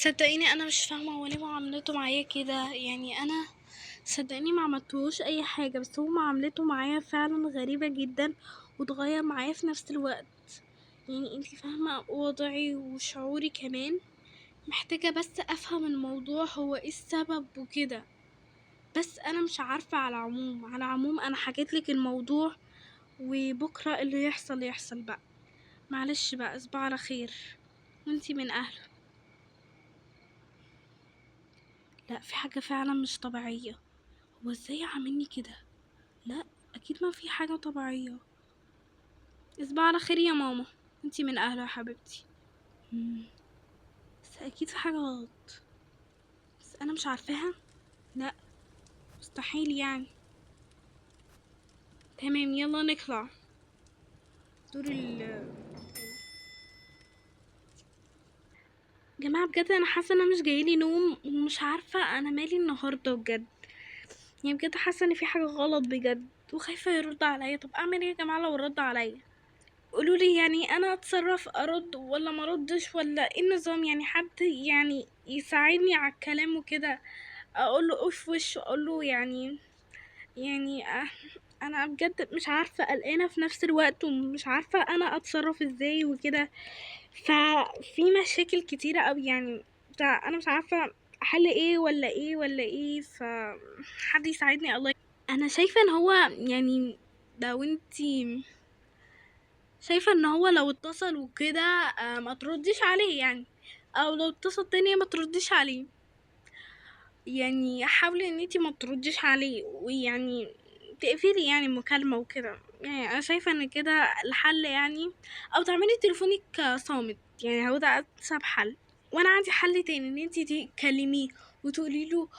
صدقيني انا مش فاهمه هو ليه معاملته معايا كده. يعني انا صدقيني ما عملتلوش اي حاجه، بس هو معاملته معايا فعلا غريبه جدا وتغير معايا في نفس الوقت. يعني انتي فاهمه وضعي وشعوري كمان. محتاجه بس افهم الموضوع هو ايه السبب وكده. بس انا مش عارفه. على العموم انا حكيتلك الموضوع، وبكره اللي يحصل بقى. معلش بقى، اصبح على خير. وانتي من اهله. لا، في حاجه فعلا مش طبيعيه. هو ازاي عاملني كده؟ لا، اكيد ما في حاجه طبيعيه. اصبح على خير يا ماما. انتي من اهله يا حبيبتي. مم. بس اكيد في حاجه غلط، بس انا مش عارفاها. لا، مستحيل يعني. تمام، يلا نطلع. دور جماعه بجد انا حاسه ان انا مش جايلي نوم، ومش عارفه انا مالي النهارده بجد. يعني بجد حاسه ان في حاجه غلط بجد، وخايفه يرد عليا. طب اعمل ايه يا جماعه لو رد عليا؟ قولوا لي، يعني انا اتصرف ارد ولا ما اردش ولا ايه النظام؟ يعني حد يعني يساعدني على الكلام وكده. اقول له اوف وش، اقول له يعني انا بجد مش عارفه، قلقانه في نفس الوقت، ومش عارفه انا اتصرف ازاي وكده. ففي مشاكل كتيره قوي يعني. انا مش عارفه حل ايه ولا ايه ولا ايه. حد يساعدني الله. انا شايفه ان هو يعني لو انتي شايفة ان هو لو اتصل وكده ما ترديش عليه يعني. او لو اتصل تاني ما ترديش عليه. يعني حاولي ان انتي ما ترديش عليه، ويعني تقفلي يعني المكالمة وكده. يعني انا شايفة ان كده الحل يعني. او تعملي تليفونك صامت، يعني هو ده انسب حل. وانا عندي حل تاني، ان انتي تكلميه وتقولي له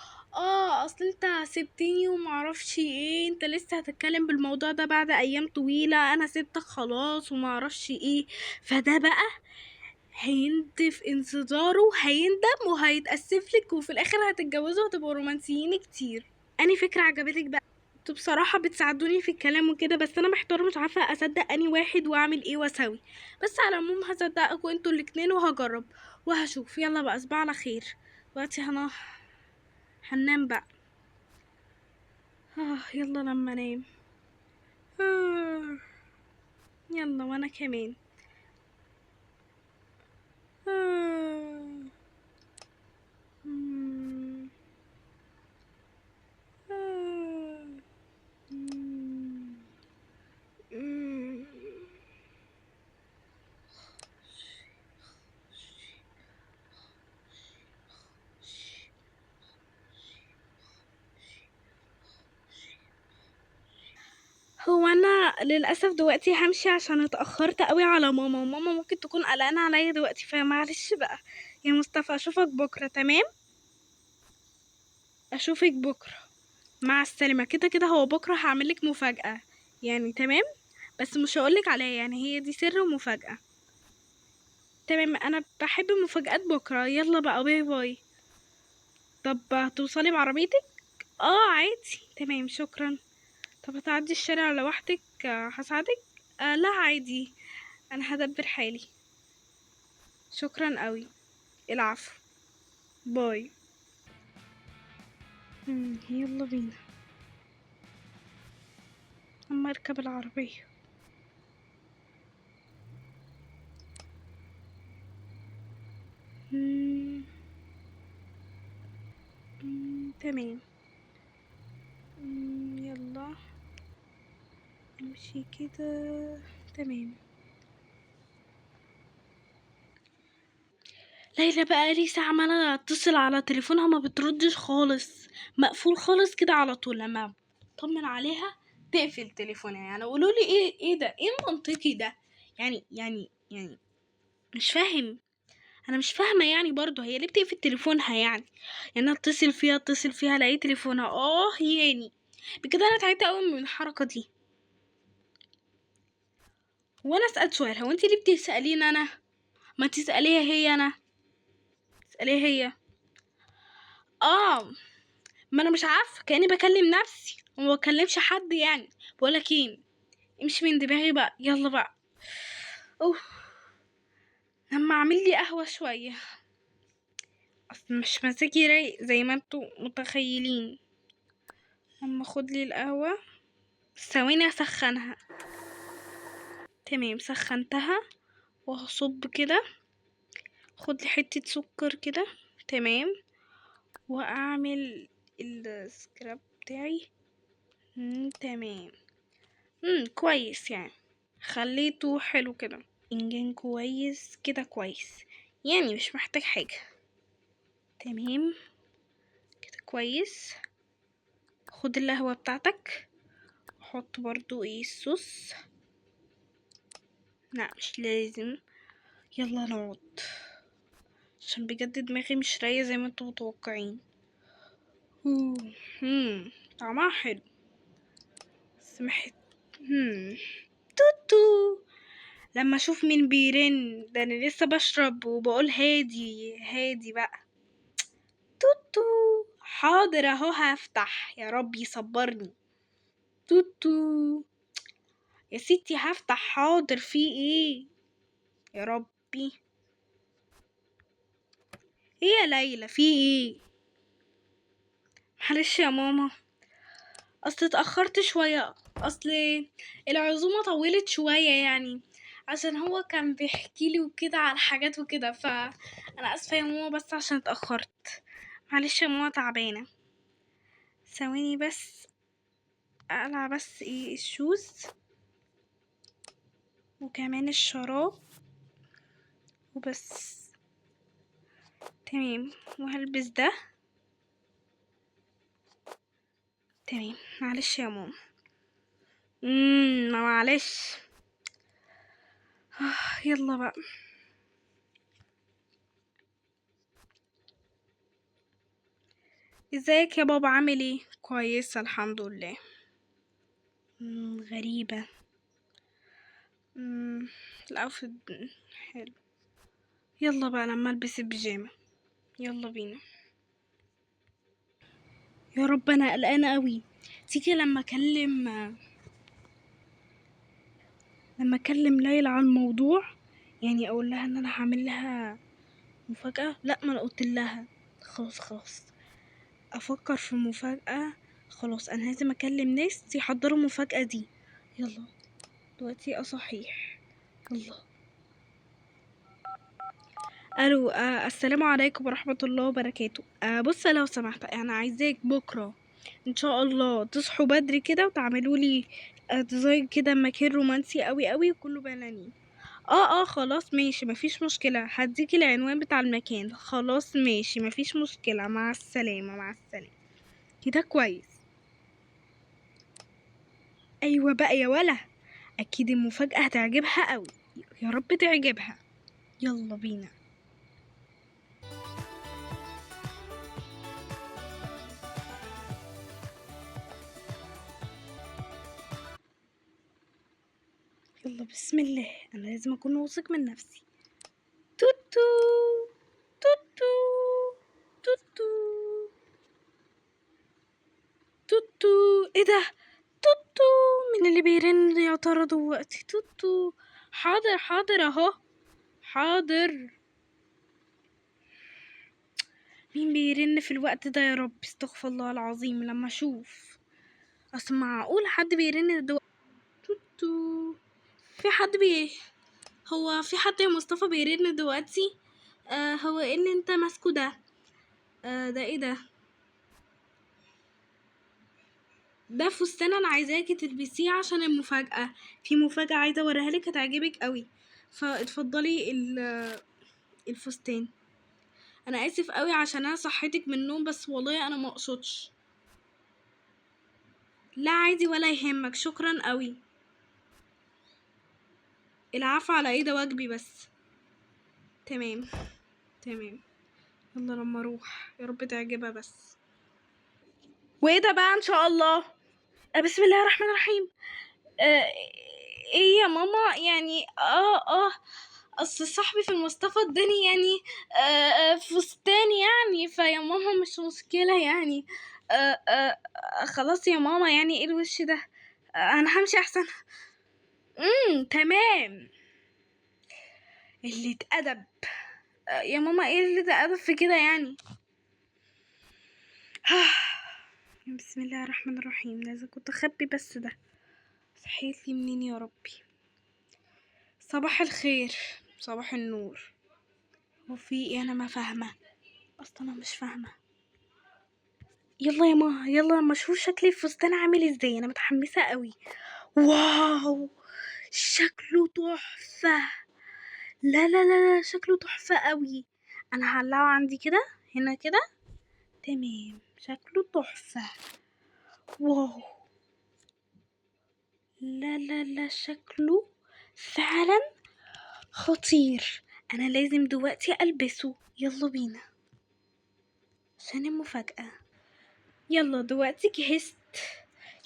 اصل انت سبتني ومعرفش ايه، انت لسه هتتكلم بالموضوع ده بعد ايام طويلة، انا سبتك خلاص ومعرفش ايه. فده بقى هيندف انتظاره، هيندم وهيتأسفلك، وفي الاخر هتتجوزوا وهتبقوا رومانسيين كتير. اني فكرة عجبتك بقى؟ انتوا بصراحة بتساعدوني في الكلام وكده، بس انا محتارة مش عارفة اصدق اني واحد واعمل ايه واسوي. بس على العموم هصدقكوا انتوا الاتنين وهجرب وهشوف. يلا بقى، صباح على خير. دلوقتي هننام بقى. يلا لما انام. يلا وانا كمان. آه. مم. آه. مم. مم. هو انا للاسف دلوقتي همشي عشان اتاخرت قوي على ماما، وماما ممكن تكون قلقانه عليا دلوقتي، فمعلش بقى. يا مصطفى، اشوفك بكره. تمام، اشوفك بكره. مع السلامه. كده كده هو بكره هعملك مفاجاه يعني. تمام، بس مش هقولك عليها، يعني هي دي سر ومفاجاه. تمام، انا بحب المفاجآت بكره. يلا بقى، باي باي. طب هتوصلي بعربيتك؟ عادي. تمام، شكرا. طب هتعدي الشارع لوحدك؟ هساعدك. لا عادي، انا هدبر حالي. شكرا قوي. العفو. باي. يلا بينا اما اركب العربية. مم، تمام. يلا امشي كده. تمام. ليلى بقى لي ساعة عمالة اتصل على تليفونها ما بتردش خالص. مقفول خالص كده على طول. لما اطمن عليها تقفل تليفونها. يعني قولوا لي ايه ده؟ ايه المنطقي ده؟ يعني مش فاهم. انا مش فاهمه يعني برضو هي ليه بتقفل تليفونها يعني. انا اتصل فيها الاقي تليفونها. يعني بجد انا تعبت قوي من الحركه دي. وانا اسال سؤال، هو انت ليه بتساليني انا؟ ما تساليها هي. انا اساليها هي. اه ما انا مش عارفه، كاني بكلم نفسي وما بكلمش حد يعني. بقولك ايه، امشي من دماغي بقى. يلا بقى. اوه، لما اعمل لي قهوه شويه. اصل مش مزاجي رايق زي ما انتوا متخيلين. اما اخد لي القهوة، ثواني اسخنها. تمام، سخنتها وهصب كده. خد لي حتة سكر كده. تمام، واعمل السكراب بتاعي. تمام. كويس يعني، خليته حلو كده. فنجان كويس كده، كويس يعني، مش محتاج حاجة. تمام كده كويس. خد القهوة بتاعتك، حط برضو الصوص. لا مش لازم. يلا نقعد، عشان بجد دماغي مش رايقة زي ما انتوا متوقعين. طعمها حلو. سمحت. توتو. لما اشوف مين بيرن ده، انا لسه بشرب وبقول هادي هادي بقى. توتو. حاضر اهو، هفتح يا رب يصبرني. توتو. يا ستي هفتح، حاضر، في ايه يا ربي؟ ايه يا ليلى، في ايه؟ معلش يا ماما، اصل اتأخرت شوية. اصل العزومة طولت شوية يعني، عشان هو كان بيحكي لي وكده على حاجات وكده، فانا اسفة يا ماما بس عشان اتأخرت. معلش يا ماما، تعبانة. ثواني بس اقلع بس الشوز وكمان الشراب وبس. تمام، وهلبس ده. تمام، معلش يا ماما. ما معلش. يلا بقى. ازيك يا بابا، عامل ايه؟ كويسه الحمد لله. غريبه. الاوفيت حلو. يلا بقى لما البس البيجامه. يلا بينا. يا رب، انا قلقانه قوي. تيجي لما اكلم ليلى عن الموضوع، يعني اقول لها ان انا هعمل لها مفاجاه. لا، ما انا قلت لها. خلاص افكر في مفاجاه. خلاص انا لازم اكلم ناس يحضروا المفاجاه دي. يلا دلوقتي صحيح. يلا. الو، السلام عليكم ورحمه الله وبركاته. بص لو سمحت، انا عايزاك بكره ان شاء الله تصحوا بدري كده وتعملوا لي ديزاين كده، مكان رومانسي قوي قوي وكله بنانين. خلاص ماشي، مفيش مشكله. هديكي العنوان بتاع المكان. خلاص ماشي، مفيش مشكله. مع السلامه، مع السلامه. كده كويس. ايوه بقى يا ولا، اكيد المفاجاه هتعجبها قوي. يا رب تعجبها. يلا بينا. يلا بسم الله، انا لازم اكون واثق من نفسي. توتو توتو توتو توتو. ايه ده؟ توتو. من اللي بيرن يا ترى دلوقتي؟ توتو. حاضر حاضر اهو. حاضر. مين بيرن في الوقت ده يا رب؟ استغفر الله العظيم لما اشوف. اصل معقول حد بيرن دلوقتي؟ توتو. في حد هو في حد يا مصطفى بيرن دلوقتي؟ هو ايه اللي انت ماسكه ده؟ ده ايه ده؟ ده فستان انا عايزاكي تلبسيه عشان المفاجأة. في مفاجأة عايزة اوريها لك، هتعجبك قوي. فاتفضلي الفستان. انا اسف قوي عشان انا صحيتك من النوم، بس والله انا ما اقصدش. لا عادي ولا يهمك، شكرا قوي. العفو، على ايه، ده واجبي بس. تمام. تمام. يلا لما اروح يا رب تعجبها بس. وايه ده بقى ان شاء الله؟ بسم الله الرحمن الرحيم. آه ايه يا ماما يعني؟ اصل صاحبي في المصطفى اداني يعني فستان يعني، فيا ماما مش مشكلة يعني. خلاص يا ماما، يعني ايه الوش ده؟ انا همشي احسن. تمام. اللي اتأدب. يا ماما ايه اللي ده ادب في كده يعني؟ بسم الله الرحمن الرحيم. لازم كنت اخبي بس ده. صحيت لي منين يا ربي؟ صباح الخير، صباح النور. وفي ايه؟ انا ما فاهمه اصلا، انا مش فاهمه. يلا يا ماما يلا، ما اشوف شكلي في فستان عامل ازاي. انا متحمسه قوي. واو، شكله تحفه. لا لا لا لا، شكله تحفه قوي. انا هعلقه عندي كده، هنا كده. تمام، شكله تحفه. واو، لا لا لا، شكله فعلا خطير. انا لازم دلوقتي البسه. يلا بينا عشان المفاجأة. يلا دلوقتي جهزت.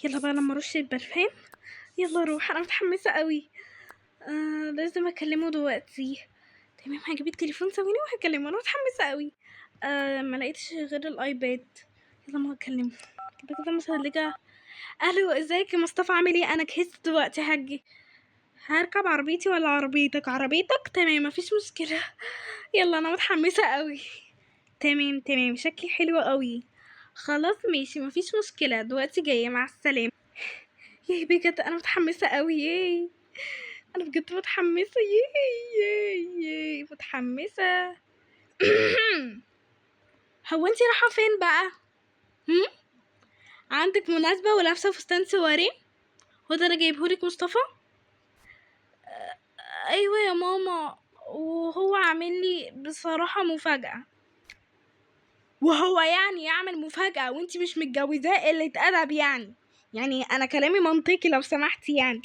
يلا بقى لما ارش البرفان. يلا روح، انا متحمسة قوي. لازم اكلمه دلوقتي. تمام، هجيب التليفون ثواني وهكلمه. انا متحمسة قوي. ما لقيتش غير الايباد. يلا ما هكلمه كده كده متهلجة. الو، ازيك يا مصطفى؟ عامل ايه؟ انا جهزت دلوقتي هجي. هركب عربيتي ولا عربيتك؟ عربيتك، تمام مفيش مشكلة. يلا انا متحمسة قوي. تمام تمام، شكلي حلو قوي. خلاص ماشي مفيش مشكلة، دلوقتي جاية، مع السلامة. ياي بجد انا متحمسة قوي. ياي، انا بجد متحمسة. ياي ياي ياي متحمسة. هو انتي رايحة فين بقى؟ عندك مناسبة ولابسة فستان سواري؟ هو ده اللي جايبهولك مصطفى؟ ايوه يا ماما، وهو عامل لي بصراحة مفاجأة. وهو يعني يعمل مفاجأة وانتي مش متجوزاه؟ قلة أدب يعني. يعني أنا كلامي منطقي لو سمحتي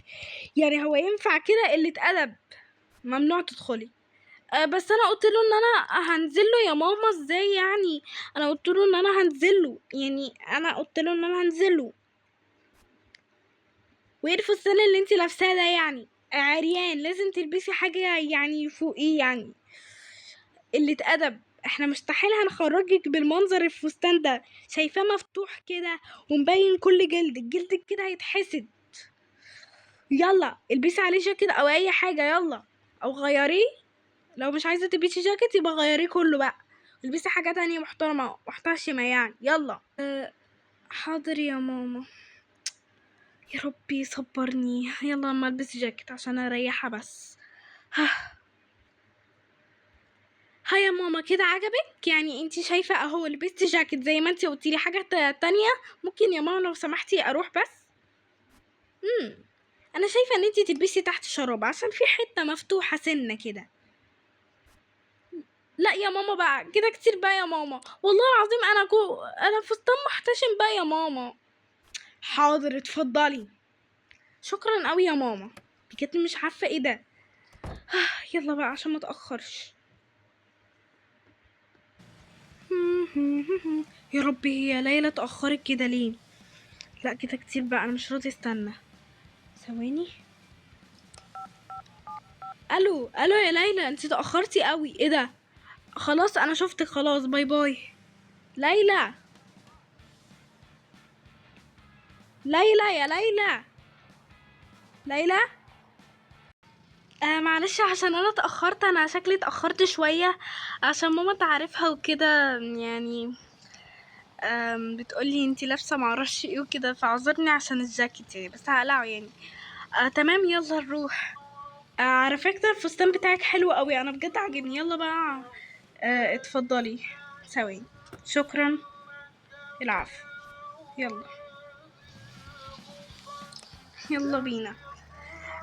يعني هو ينفع كده؟ قلة أدب. ممنوع تدخلي. بس أنا قلت له إن أنا هنزله يا ماما. ازاي يعني؟ أنا قلت له إن أنا هنزله، يعني أنا قلت له إن أنا هنزله. وايه الفستان اللي انتي لابساه ده يعني؟ عريان، لازم تلبسي حاجة يعني فوق ايه يعني. قلة أدب. احنا مستحيل هنخرجك بالمنظر الفستان ده. شايفاه مفتوح كده ومبين كل جلدك كده هيتحسد. يلا البسي عليه جاكيت او اي حاجة، يلا. او غيريه. لو مش عايزة تلبسي جاكيت يبقى غيريه كله بقى. البسي حاجة تانية محترمة محتشمة يعني، يلا. حاضر يا ماما. يا ربي صبرني. يلا اما البس جاكيت عشان اريحها بس. ها يا ماما، كده عجبك؟ يعني انتي شايفة اهو لبست جاكيت زي ما انتي قلتيلي. حاجة تانية ممكن يا ماما لو سمحتي اروح بس؟ انا شايفة ان انتي تلبسي تحت شراب عشان في حتة مفتوحة سنة كده. لا يا ماما بقى كده كتير بقى يا ماما، والله العظيم انا فستان محتشم بقى يا ماما. حاضر اتفضلي. شكرا قوي يا ماما. بجد مش عارفة ايه ده. يلا بقى عشان ما اتأخرش. يا ربي، هي ليلى اتأخرت كده ليه؟ لا كده كتير بقى، انا مش راضي استنى. ثواني. الو الو يا ليلى، انتي تأخرتي قوي. ايه ده؟ خلاص انا شفتك، خلاص باي باي. ليلى، ليلى يا ليلى. ليلى. معلش عشان انا اتأخرت، انا شكلي اتأخرت شوية عشان ماما تعرفها وكده يعني. بتقولي انتي لابسة معرفش ايه وكده، فاعذرني عشان الجاكيت يعني، بس هقلعه يعني. تمام يلا نروح. على فكرة الفستان بتاعك حلو قوي، انا بجد عاجبني. يلا بقى. اتفضلي. ثواني. شكرا. العفو. يلا. يلا بينا.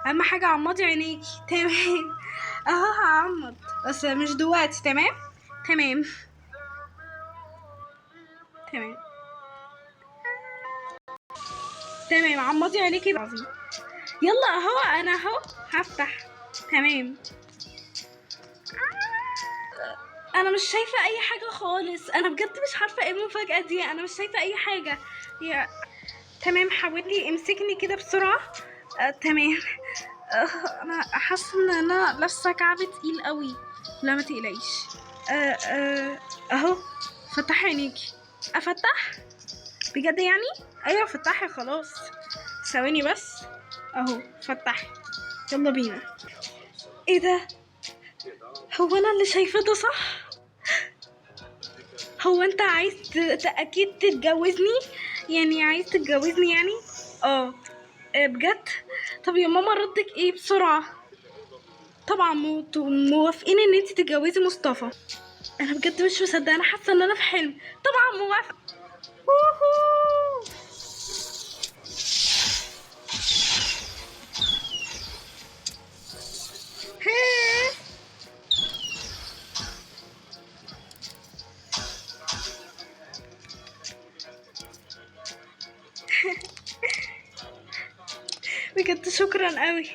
اهم حاجة عمضي عينيكي. تمام. اهو هعمض بس مش دلوقتي. تمام تمام تمام تمام. عمضي عينيكي بعظيم. يلا اهو، انا اهو هفتح. تمام. انا مش شايفة اي حاجة خالص، انا بجد مش عارفة ايه المفاجأة دي. انا مش شايفة اي حاجة. يا تمام، حاولي امسكني كده بسرعة. تمام. انا حاسة ان انا لابسة كعب تقيل قوي. لا ما تقلقيش. اهو. فتحي عينيكي. افتح؟ بجد يعني؟ ايوه فتحي خلاص. ثواني بس. اهو فتحي. يلا بينا. ايه ده؟ هو انا اللي شايفاه ده صح؟ هو انت عايز اكيد تتجوزني؟ يعني عايز تتجوزني يعني؟ اه. بجد؟ طب يا ماما ردك ايه بسرعة؟ طبعا موافقين ان انت تتجوزي مصطفى. انا بجد مش مصدقه، انا حاسه ان انا في حلم. طبعا موافقه. ووهو. هيه. بجد شكرا قوي.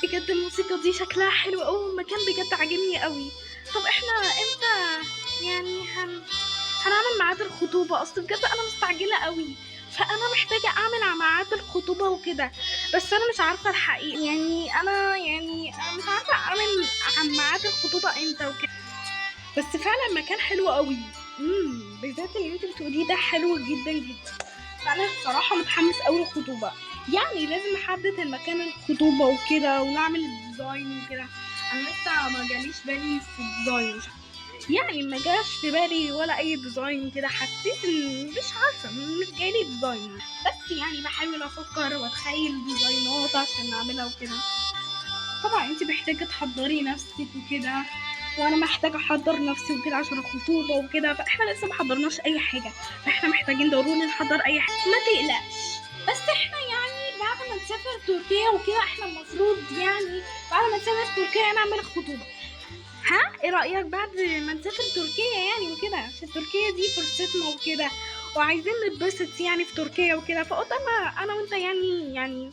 بجد الموسيقى دي شكلها حلو قوي، المكان بجد عاجبني قوي. طب احنا امتى يعني هنعمل ميعاد الخطوبة؟ اصل بجد انا مستعجلة قوي، فانا محتاجة اعمل ميعاد الخطوبة وكده، بس انا مش عارفة الحقيقة. يعني انا مش عارفة اعمل عن ميعاد الخطوبة امتى وكده. بس فعلا مكان حلو قوي. بالذات اللي انت بتقوليه ده حلو جدا جدا. فانا بصراحه متحمس قوي للخطوبه. يعني لازم نحدد المكان الخطوبه وكده ونعمل الديزاين وكده. انا لسه ما جاليش بالي في الديزاين، يعني ما جاش في بالي ولا اي ديزاين كده. حسيت ان مش عارفه، مش جايلي ديزاين، بس يعني بحاول افكر واتخيل ديزاينات عشان نعملها وكده. طبعا انت محتاجه تحضري نفسك وكده، وانا محتاجه احضر نفسي وكده عشان الخطوبه وكده. فاحنا لسه ما حضرناش اي حاجه، فاحنا محتاجين ضروري نحضر اي حاجه. ما تقلقش، بس احنا يعني بعد ما نسافر تركيا وكده احنا المفروض يعني بعد ما نسافر تركيا نعمل الخطوبه. ها ايه رايك بعد ما نسافر تركيا يعني وكده؟ عشان تركيا دي فرصتنا وكده، وعايزين نتبسط يعني في تركيا وكده. فقلت انا وانت يعني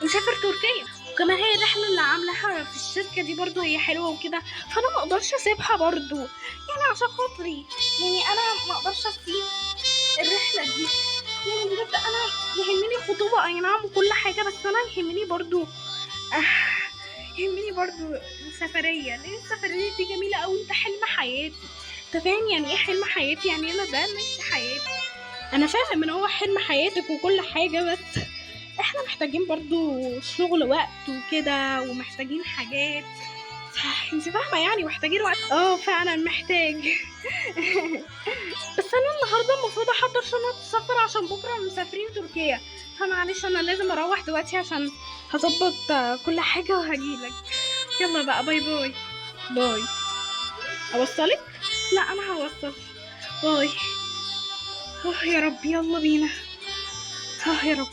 نسافر تركيا. وكمان هي الرحله اللي عاملاها في الشركه دي برضو هي حلوه وكده، فانا ما اقدرش اسيبها برضو يعني عشان خاطري. يعني انا ما اقدرش اسيب الرحله دي. يعني بجد انا يهمني الخطوبه اي نعم وكل حاجه، بس انا يهمني برضو يهمني برضو السفرية، لان السفرية دي جميلة اوي. انت حلم حياتي، انت فاهم يعني ايه حلم حياتي؟ يعني انا ده نفس حياتي. انا فاهم ان هو حلم حياتك وكل حاجة، بس احنا محتاجين برضو شغل وقت وكده، ومحتاجين حاجات. انت فاهمة يعني محتاجين وقت. فعلا محتاج. بس انا النهارده المفروض احضر شنطة السفر عشان بكرة مسافرين تركيا. فمعلش انا لازم اروح دلوقتي عشان هظبط كل حاجة وهجيلك. يلا بقى، باي باي. باي. اوصلك؟ لا انا هوصل. باي. يا رب يلا بينا. يا رب.